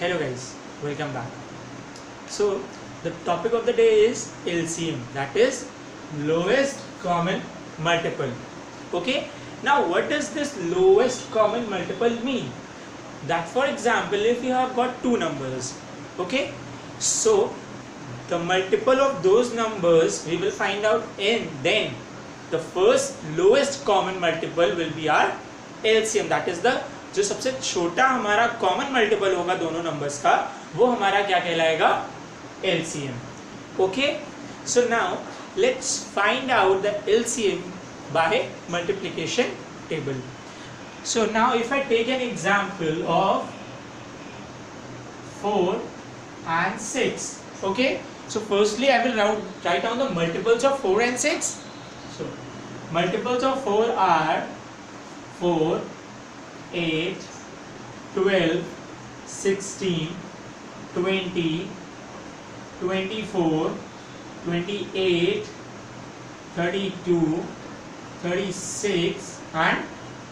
Hello guys, welcome back. So the topic of the day is LCM, that is lowest common multiple. Okay, now what does this lowest common multiple mean? That for example, if you have got two numbers, okay, so the multiple of those numbers we will find out, and then the first lowest common multiple will be our LCM, that is the जो सबसे छोटा हमारा common multiple होगा दोनों numbers का, वो हमारा क्या कहलाएगा? LCM. Okay, so now let's find out the LCM by multiplication table. So now if I take an example of 4 and 6, okay, so firstly I will write down the multiples of 4 and 6. So multiples of 4 are 4, 8, 12, 16, 20, 24, 28, 32, 36 and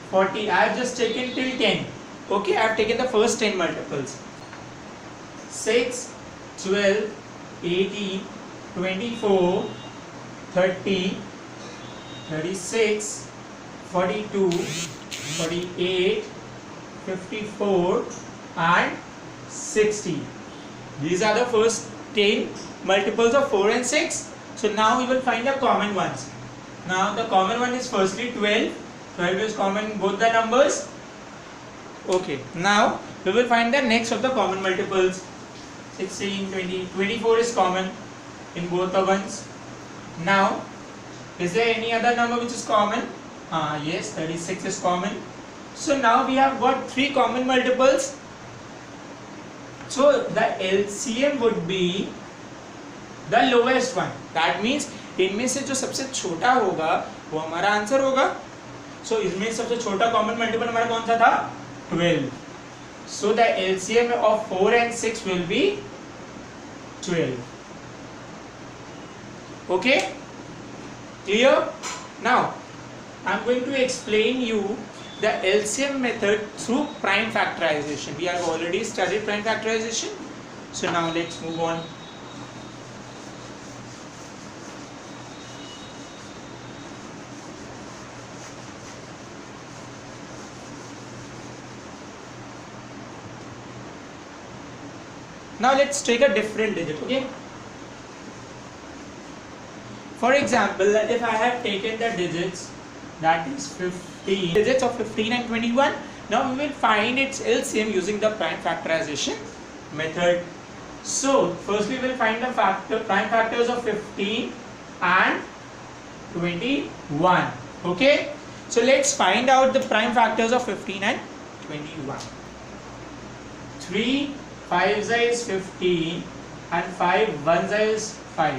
40. I have just taken till 10. Okay, I have taken the first 10 multiples. 6, 12, 18, 24, 30, 36, 42, 48, 54 and 60. These are the first 10 multiples of 4 and 6. So now we will find the common ones. Now the common one is firstly 12. 12 is common in both the numbers. Okay, now we will find the next of the common multiples. 16, 20, 24 is common in both the ones. Now is there any other number which is common? Yes, 36 is common. So now we have got three common multiples. So the LCM would be the lowest one. That means इनमें से जो सबसे छोटा होगा वो हमारा answer होगा. So इसमें सबसे छोटा common multiple हमारा कौन सा था? 12. So the LCM of 4 and 6 will be 12. Okay? Clear? Now I am going to explain you the LCM method through prime factorization. We have already studied prime factorization. So now let's move on. Now let's take a different digit, okay? For example, if I have taken the digits, that is 15, digits of 15 and 21, now we will find its LCM using the prime factorization method. So firstly we will find the prime factors of 15 and 21. Okay, so let's find out the prime factors of 15 and 21. 3 5s is 15 and 5 1s is 5.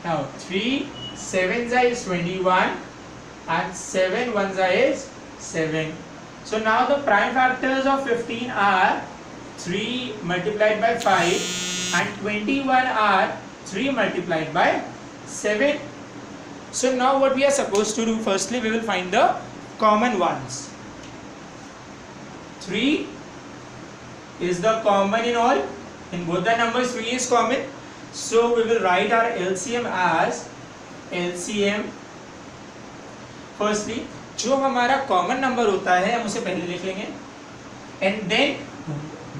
Now 3 7s is 21 and 7 1s is 7. So now the prime factors of 15 are 3 multiplied by 5 and 21 are 3 multiplied by 7. So now what we are supposed to do, firstly we will find the common ones. 3 is the common in all, in both the numbers 3 is common. So we will write our LCM as LCM. Firstly जो हमारा common number होता है हम उसे पहले लिख लेंगे, and then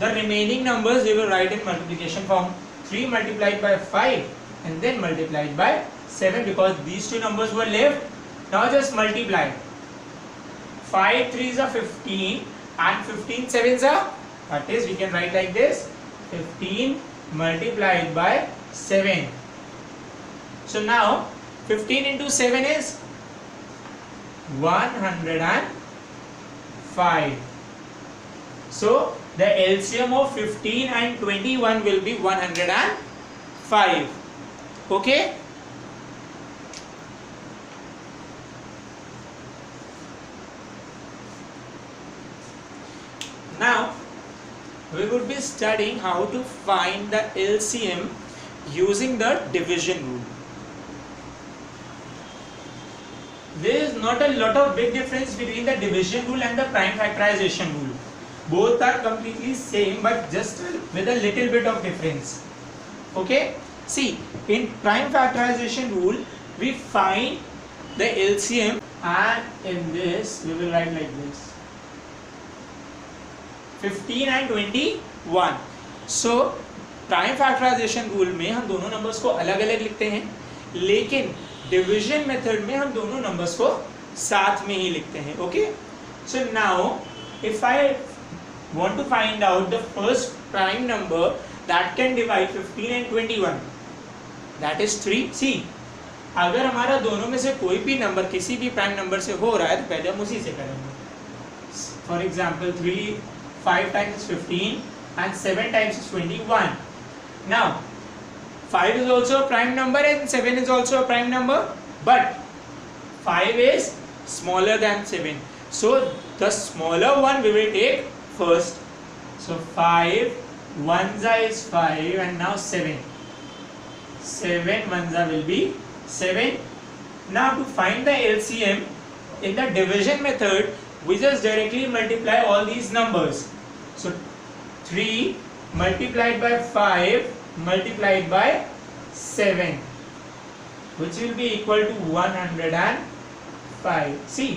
the remaining numbers we will write in multiplication form. 3 multiplied by 5 and then multiplied by 7 because these two numbers were left. Now just multiply. 5 3s are 15 and 15 7s are, that is we can write like this, 15 multiplied by 7. So now 15 into 7 is 105. So the LCM of 15 and 21 will be 105. Okay? Now we would be studying how to find the LCM using the division rule. There is not a lot of big difference between the division rule and the prime factorization rule. both are completely same but just with a little bit of difference. Okay, see, in prime factorization rule we find the LCM, and in this we will write like this 15 and 21. so prime factorization rule में हम दोनों numbers को अलग अलग लिखते हैं, लेकिन division method में हम दोनों नंबर्स को साथ में ही लिखते हैं. Okay, so now if I want to find out the first prime number that can divide 15 and 21, that is 3. See, अगर हमारा दोनों में से कोई भी नंबर किसी भी प्राइम नंबर से हो रहा है तो पहले हम उसी से करेंगे. For example 5 times 15 and 7 times 21. Now 5 is also a prime number and 7 is also a prime number, but 5 is smaller than 7, so the smaller one we will take first. So 5 ones is 5 and now 7 ones will be 7. Now to find the LCM in the division method we just directly multiply all these numbers. So 3 multiplied by 5 multiplied by 7, which will be equal to 105. See,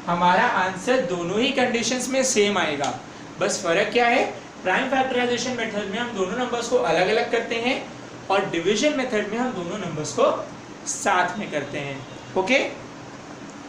हमारा answer दोनों ही conditions में same आएगा, बस फर्क क्या है, prime factorisation method में हम दोनों नंबर्स को अलग अलग करते हैं और डिवीजन मेथड में हम दोनों नंबर्स को साथ में करते हैं. ओके